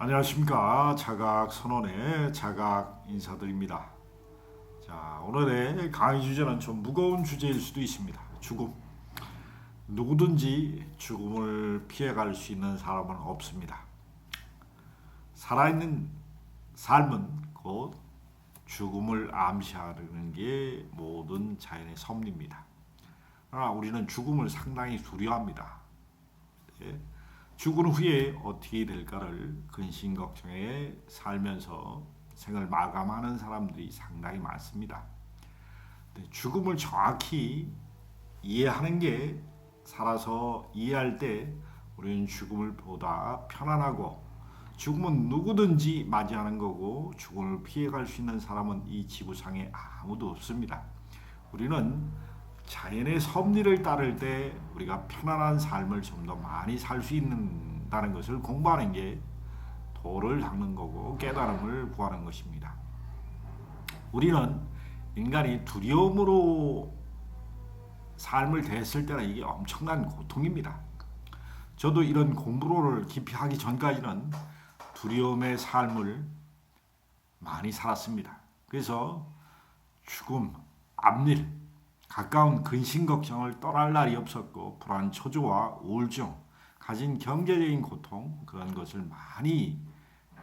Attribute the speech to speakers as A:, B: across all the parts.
A: 안녕하십니까. 자각 선언의 자각 인사드립니다. 자, 오늘의 강의 주제는 좀 무거운 주제일 수도 있습니다. 죽음. 누구든지 죽음을 피해갈 수 있는 사람은 없습니다. 살아있는 삶은 곧 죽음을 암시하는 게 모든 자연의 섭리입니다. 그러나 우리는 죽음을 상당히 두려워합니다. 예? 죽은 후에 어떻게 될까를 근심 걱정에 살면서 생을 마감하는 사람들이 상당히 많습니다. 죽음을 정확히 이해하는 게 살아서 이해할 때 우리는 죽음을 보다 편안하고 죽음은 누구든지 맞이하는 거고 죽음을 피해갈 수 있는 사람은 이 지구상에 아무도 없습니다. 우리는 자연의 섭리를 따를 때 우리가 편안한 삶을 좀 더 많이 살 수 있다는 것을 공부하는 게 도를 닦는 거고 깨달음을 구하는 것입니다. 우리는 인간이 두려움으로 삶을 대했을 때는 이게 엄청난 고통입니다. 저도 이런 공부를 깊이 하기 전까지는 두려움의 삶을 많이 살았습니다. 그래서 죽음, 앞일, 가까운 근심 걱정을 떠날 날이 없었고 불안, 초조와 우울증, 가진 경제적인 고통 그런 것을 많이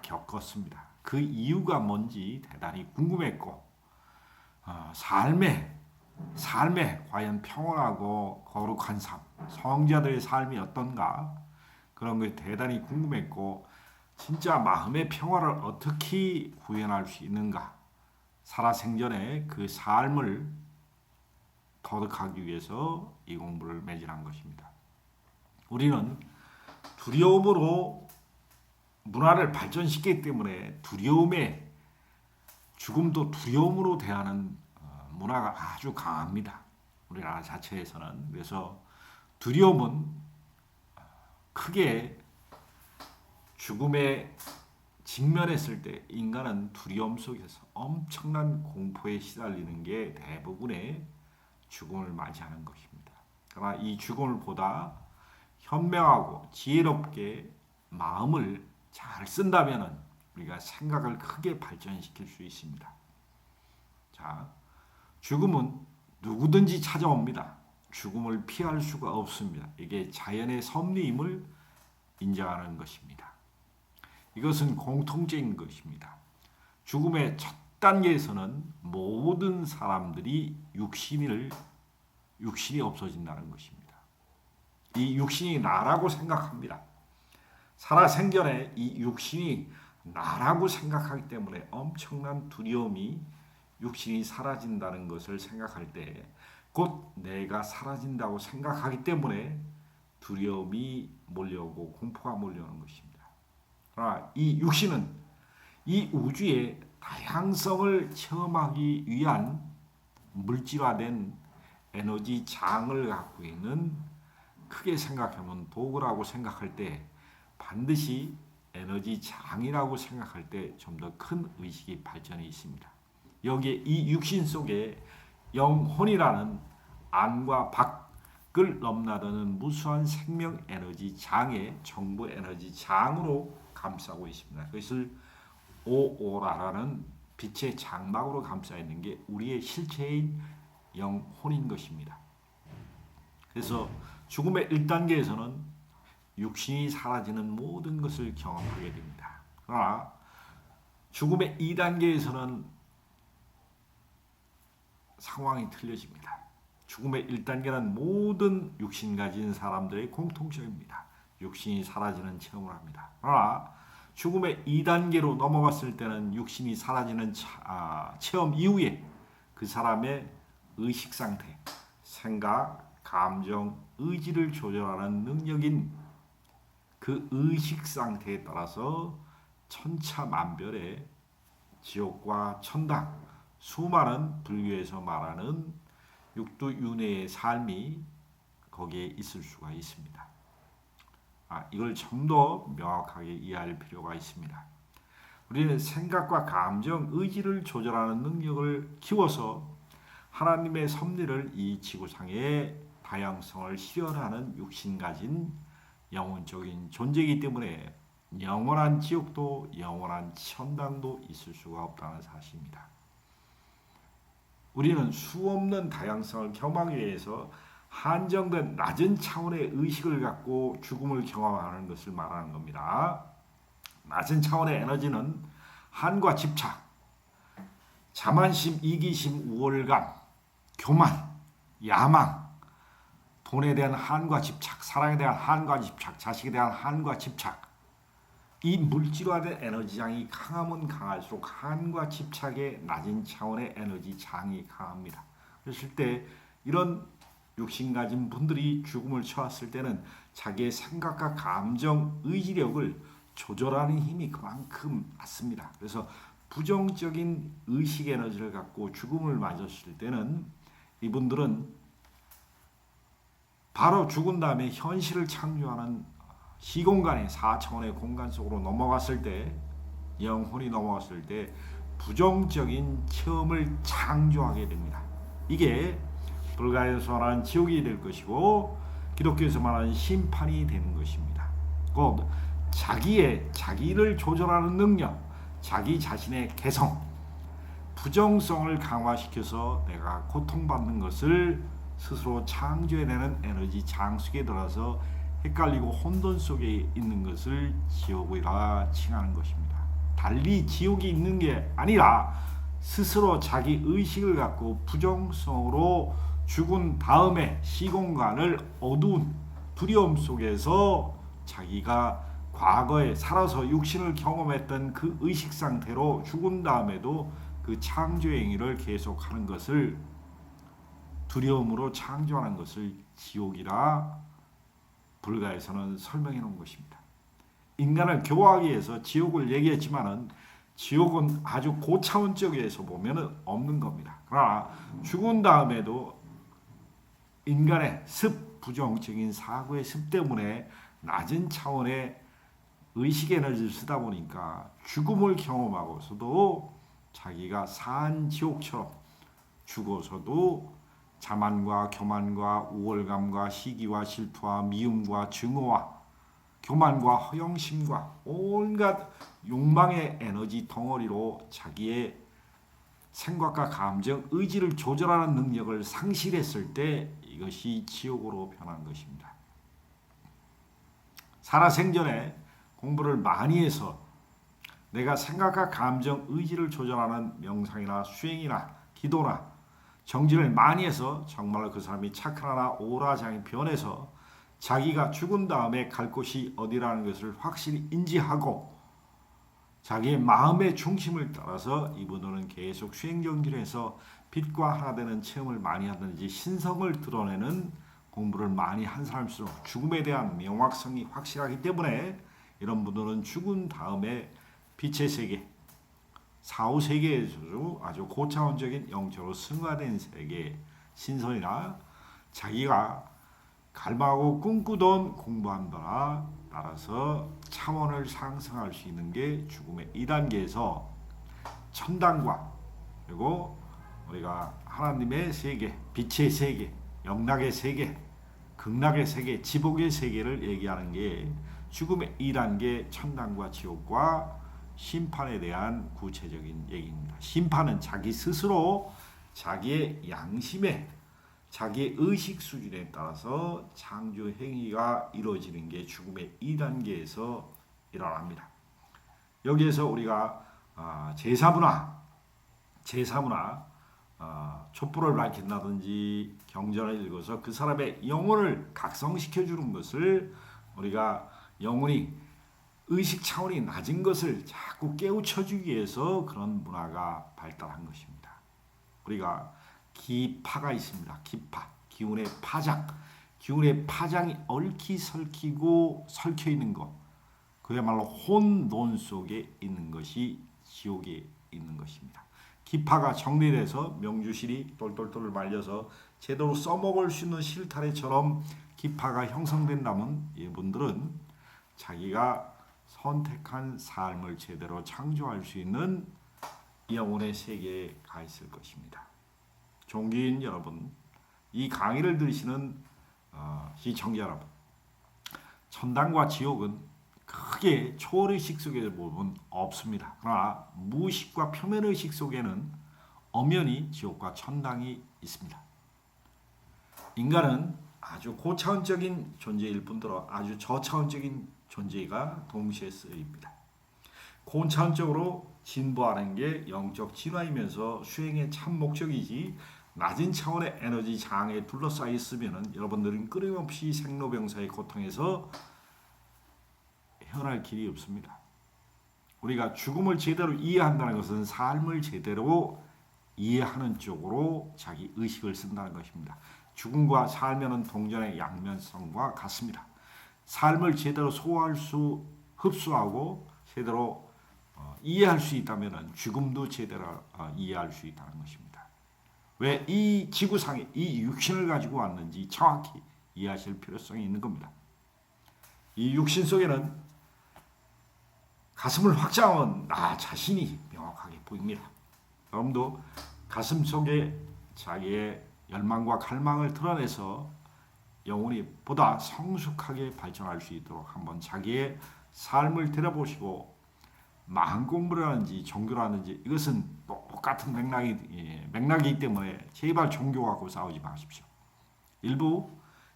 A: 겪었습니다. 그 이유가 뭔지 대단히 궁금했고 삶에 과연 평온하고 거룩한 삶, 성자들의 삶이 어떤가 그런 게 대단히 궁금했고 진짜 마음의 평화를 어떻게 구현할 수 있는가 살아생전에 그 삶을 거듭하기 위해서 이 공부를 매진한 것입니다. 우리는 두려움으로 문화를 발전시키기 때문에 두려움에 죽음도 두려움으로 대하는 문화가 아주 강합니다. 우리나라 자체에서는. 그래서 두려움은 크게 죽음에 직면했을 때 인간은 두려움 속에서 엄청난 공포에 시달리는 게 대부분의 죽음을 맞이하는 것입니다. 그러나 이 죽음을 보다 현명하고 지혜롭게 마음을 잘 쓴다면 우리가 생각을 크게 발전시킬 수 있습니다. 자, 죽음은 누구든지 찾아옵니다. 죽음을 피할 수가 없습니다. 이게 자연의 섭리임을 인정하는 것입니다. 이것은 공통적인 것입니다. 죽음의 첫 단계에서는 모든 사람들이 육신이 없어진다는 것입니다. 이 육신이 나라고 생각합니다. 살아생전에 이 육신이 나라고 생각하기 때문에 엄청난 두려움이 육신이 사라진다는 것을 생각할 때 곧 내가 사라진다고 생각하기 때문에 두려움이 몰려오고 공포가 몰려오는 것입니다. 그러나 이 육신은 이 우주의 다양성을 체험하기 위한 물질화된 에너지 장을 갖고 있는 크게 생각하면 도구라고 생각할 때 반드시 에너지 장이라고 생각할 때 좀 더 큰 의식이 발전이 있습니다. 여기에 이 육신 속에 영혼이라는 안과 밖을 넘나드는 무수한 생명 에너지 장의 정보 에너지 장으로 감싸고 있습니다. 그것을 오오라라는 빛의 장막으로 감싸 있는 게 우리의 실체인 영혼인 것입니다. 그래서 죽음의 1단계에서는 육신이 사라지는 모든 것을 경험하게 됩니다. 그러나 죽음의 2단계에서는 상황이 틀려집니다. 죽음의 1단계는 모든 육신 가진 사람들의 공통점입니다. 육신이 사라지는 체험을 합니다. 그러나 죽음의 2단계로 넘어갔을 때는 육신이 사라지는 체험 이후에 그 사람의 의식 상태, 생각, 감정, 의지를 조절하는 능력인 그 의식 상태에 따라서 천차만별의 지옥과 천당, 수많은 불교에서 말하는 육두윤회의 삶이 거기에 있을 수가 있습니다. 이걸 좀 더 명확하게 이해할 필요가 있습니다. 우리는 생각과 감정, 의지를 조절하는 능력을 키워서 하나님의 섭리를 이 지구상의 다양성을 실현하는 육신 가진 영혼적인 존재이기 때문에 영원한 지옥도 영원한 천당도 있을 수가 없다는 사실입니다. 우리는 수없는 다양성을 경험하기 위해서 한정된 낮은 차원의 의식을 갖고 죽음을 경험하는 것을 말하는 겁니다. 낮은 차원의 에너지는 한과 집착, 자만심, 이기심, 우월감, 교만, 야망, 돈에 대한 한과 집착, 사랑에 대한 한과 집착, 자식에 대한 한과 집착, 이 물질화된 에너지장이 강하면 강할수록 한과 집착의 낮은 차원의 에너지장이 강합니다. 그랬을 때 이런 욕심 가진 분들이 죽음을 처했을 때는 자기의 생각과 감정, 의지력을 조절하는 힘이 그만큼 낮습니다. 그래서 부정적인 의식 에너지를 갖고 죽음을 맞았을 때는 이분들은 바로 죽은 다음에 현실을 창조하는 시공간의 4차원의 공간 속으로 넘어갔을 때, 영혼이 넘어갔을 때 부정적인 체험을 창조하게 됩니다. 이게 불가에서 말하는 지옥이 될 것이고 기독교에서 말하는 심판이 되는 것입니다. 곧 자기를 조절하는 능력, 자기 자신의 개성, 부정성을 강화시켜서 내가 고통받는 것을 스스로 창조해내는 에너지 장속에 들어서 헷갈리고 혼돈 속에 있는 것을 지옥이라 칭하는 것입니다. 달리 지옥이 있는 게 아니라 스스로 자기 의식을 갖고 부정성으로 죽은 다음에 시공간을 어두운 두려움 속에서 자기가 과거에 살아서 육신을 경험했던 그 의식 상태로 죽은 다음에도 그 창조의 행위를 계속하는 것을 두려움으로 창조하는 것을 지옥이라 불가에서는 설명해 놓은 것입니다. 인간을 교화하기 위해서 지옥을 얘기했지만은 지옥은 아주 고차원적에서 보면은 없는 겁니다. 그러나 죽은 다음에도 인간의 습, 부정적인 사고의 습 때문에 낮은 차원의 의식 에너지를 쓰다 보니까 죽음을 경험하고서도 자기가 산 지옥처럼 죽어서도 자만과 교만과 우월감과 시기와 질투와 미움과 증오와 교만과 허영심과 온갖 욕망의 에너지 덩어리로 자기의 생각과 감정, 의지를 조절하는 능력을 상실했을 때 이것이 지옥으로 변한 것입니다. 살아생전에 공부를 많이 해서 내가 생각과 감정, 의지를 조절하는 명상이나 수행이나 기도나 정진을 많이 해서 정말로 그 사람이 차크라나 오라장이 변해서 자기가 죽은 다음에 갈 곳이 어디라는 것을 확실히 인지하고 자기의 마음의 중심을 따라서 이분들은 계속 수행정진해서 빛과 하나 되는 체험을 많이 하든지 신성을 드러내는 공부를 많이 한 사람일수록 죽음에 대한 명확성이 확실하기 때문에 이런 분들은 죽은 다음에 빛의 세계, 사후 세계에서도 아주 고차원적인 영적으로 승화된 세계, 신선이나 자기가 갈망하고 꿈꾸던 공부한 바라 따라서 차원을 상승할 수 있는 게 죽음의 2단계에서 천당과 그리고 우리가 하나님의 세계, 빛의 세계, 영락의 세계, 극락의 세계, 지복의 세계를 얘기하는 게 죽음의 2단계 천당과 지옥과 심판에 대한 구체적인 얘기입니다. 심판은 자기 스스로 자기의 양심에 자기의 의식 수준에 따라서 창조 행위가 이루어지는 게 죽음의 2단계에서 일어납니다. 여기에서 우리가 제사문화, 촛불을 밝힌다든지 경전을 읽어서 그 사람의 영혼을 각성시켜주는 것을 우리가 영혼이 의식 차원이 낮은 것을 자꾸 깨우쳐주기 위해서 그런 문화가 발달한 것입니다. 우리가 기파가 있습니다. 기파, 기운의 파장, 기운의 파장이 얽히설키고 설켜있는 것, 그야말로 혼돈 속에 있는 것이 지옥에 있는 것입니다. 기파가 정리돼서 명주실이 똘똘똘 말려서 제대로 써먹을 수 있는 실타래처럼 기파가 형성된다면 이분들은 자기가 선택한 삶을 제대로 창조할 수 있는 영혼의 세계에 가 있을 것입니다. 종교인 여러분, 이 강의를 들으시는 시청자 여러분, 천당과 지옥은 크게 초월의식 속에 보면 없습니다. 그러나 무의식과 표면의식 속에는 엄연히 지옥과 천당이 있습니다. 인간은 아주 고차원적인 존재일 뿐더러 아주 저차원적인 존재가 동시에 쓰입니다. 고차원적으로 진보하는 게 영적 진화이면서 수행의 참 목적이지 낮은 차원의 에너지 장에 둘러싸여 있으면 여러분들은 끊임없이 생로병사의 고통에서 헤어날 길이 없습니다. 우리가 죽음을 제대로 이해한다는 것은 삶을 제대로 이해하는 쪽으로 자기 의식을 쓴다는 것입니다. 죽음과 살면은 동전의 양면성과 같습니다. 삶을 제대로 흡수하고 제대로 이해할 수 있다면 죽음도 제대로 이해할 수 있다는 것입니다. 왜 이 지구상에 이 육신을 가지고 왔는지 정확히 이해하실 필요성이 있는 겁니다. 이 육신 속에는 가슴을 확장한 나 자신이 명확하게 보입니다. 여러분도 가슴 속에 자기의 열망과 갈망을 드러내서 영혼이 보다 성숙하게 발전할 수 있도록 한번 자기의 삶을 들여보시고 마음 공부를 하는지 종교를 하는지 이것은 똑같은 맥락이기 때문에 제발 종교 갖고 싸우지 마십시오. 일부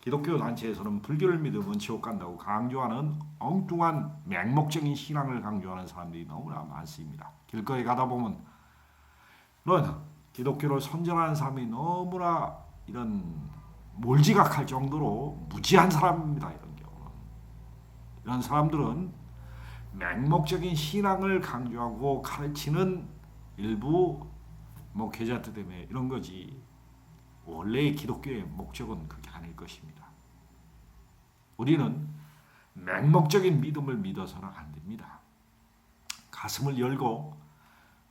A: 기독교 단체에서는 불교를 믿으면 지옥 간다고 강조하는 엉뚱한 맹목적인 신앙을 강조하는 사람들이 너무나 많습니다. 길거리 가다 보면 이런 기독교를 선전하는 사람이 너무나 이런 몰지각할 정도로 무지한 사람입니다. 이런 경우는 이런 사람들은 맹목적인 신앙을 강조하고 가르치는 일부 목회자들 때문에 이런 거지 원래의 기독교의 목적은 그게 아닐 것입니다. 우리는 맹목적인 믿음을 믿어서는 안 됩니다. 가슴을 열고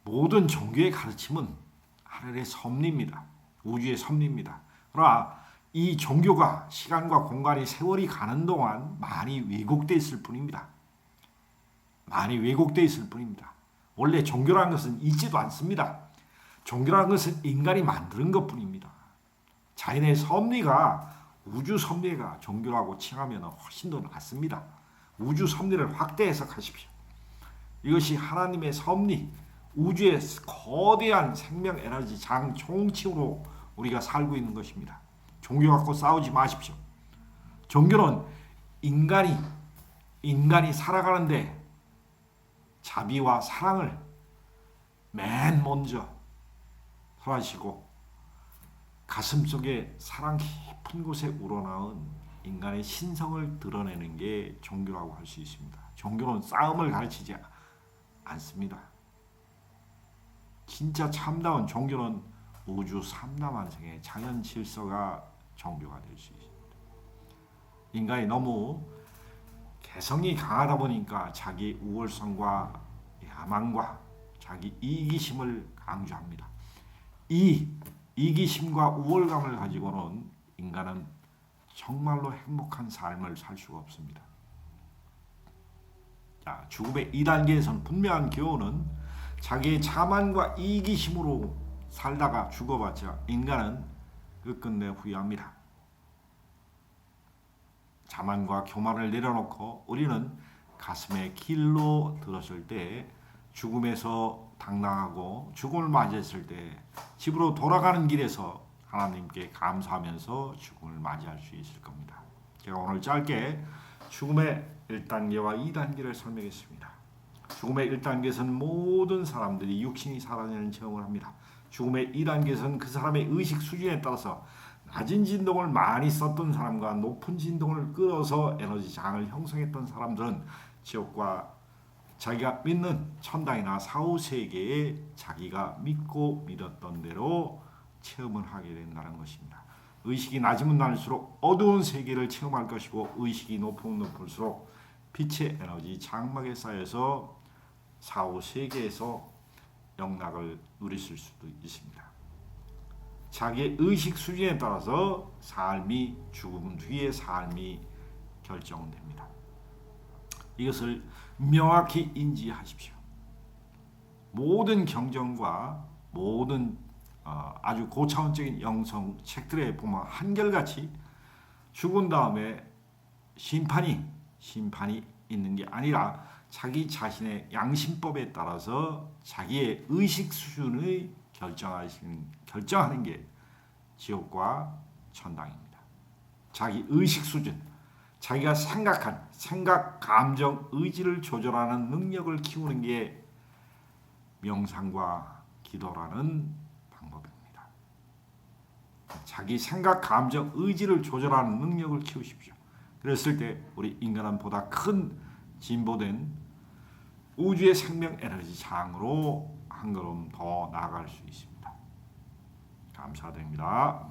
A: 모든 종교의 가르침은 하늘의 섭리입니다. 우주의 섭리입니다. 그러나 이 종교가 시간과 공간이 세월이 가는 동안 많이 왜곡되어 있을 뿐입니다. 많이 왜곡되어 있을 뿐입니다. 원래 종교라는 것은 있지도 않습니다. 종교라는 것은 인간이 만드는 것뿐입니다. 자연의 섭리가 우주 섭리가 종교라고 칭하면 훨씬 더 낫습니다. 우주 섭리를 확대 해석하십시오. 이것이 하나님의 섭리, 우주의 거대한 생명 에너지 장 총칭으로 우리가 살고 있는 것입니다. 종교 갖고 싸우지 마십시오. 종교는 인간이 살아가는데 자비와 사랑을 맨 먼저 설하시고 가슴속에 사랑 깊은 곳에 우러나온 인간의 신성을 드러내는 게 종교라고 할 수 있습니다. 종교는 싸움을 가르치지 않습니다. 진짜 참다운 종교는 우주 삼라만상의 자연 질서가 종교가 될 수 있습니다. 인간이 너무 개성이 강하다 보니까 자기 우월성과 야망과 자기 이기심을 강조합니다. 이 이기심과 우월감을 가지고는 인간은 정말로 행복한 삶을 살 수가 없습니다. 자, 죽음의 2단계에서는 분명한 교훈은 자기의 자만과 이기심으로 살다가 죽어봤자 인간은 끝끝내 후회합니다. 자만과 교만을 내려놓고 우리는 가슴에 길로 들었을 때 죽음에서 당당하고 죽음을 맞이했을 때 집으로 돌아가는 길에서 하나님께 감사하면서 죽음을 맞이할 수 있을 겁니다. 제가 오늘 짧게 죽음의 1단계와 2단계를 설명했습니다. 죽음의 1단계에서는 모든 사람들이 육신이 사라지는 체험을 합니다. 죽음의 2단계에서는 그 사람의 의식 수준에 따라서 낮은 진동을 많이 썼던 사람과 높은 진동을 끌어서 에너지 장을 형성했던 사람들은 지옥과 자기가 믿는 천당이나 사후세계에 자기가 믿고 믿었던 대로 체험을 하게 된다는 것입니다. 의식이 낮으면 낮을수록 어두운 세계를 체험할 것이고 의식이 높으면 높을수록 빛의 에너지 장막에 쌓여서 사후세계에서 영락을 누리실 수도 있습니다. 자기의 의식 수준에 따라서 삶이 죽음 뒤의 삶이 결정됩니다. 이것을 명확히 인지하십시오. 모든 경전과 모든 아주 고차원적인 영성 책들에 보면 한결같이 죽은 다음에 심판이 있는 게 아니라 자기 자신의 양심법에 따라서 자기의 의식 수준의 결정하는 게 지옥과 천당입니다. 자기 의식 수준, 자기가 생각한 생각, 감정, 의지를 조절하는 능력을 키우는 게 명상과 기도라는 방법입니다. 자기 생각, 감정, 의지를 조절하는 능력을 키우십시오. 그랬을 때 우리 인간은 보다 큰 진보된 우주의 생명 에너지 장으로 한 걸음 더 나아갈 수 있습니다. 감사드립니다.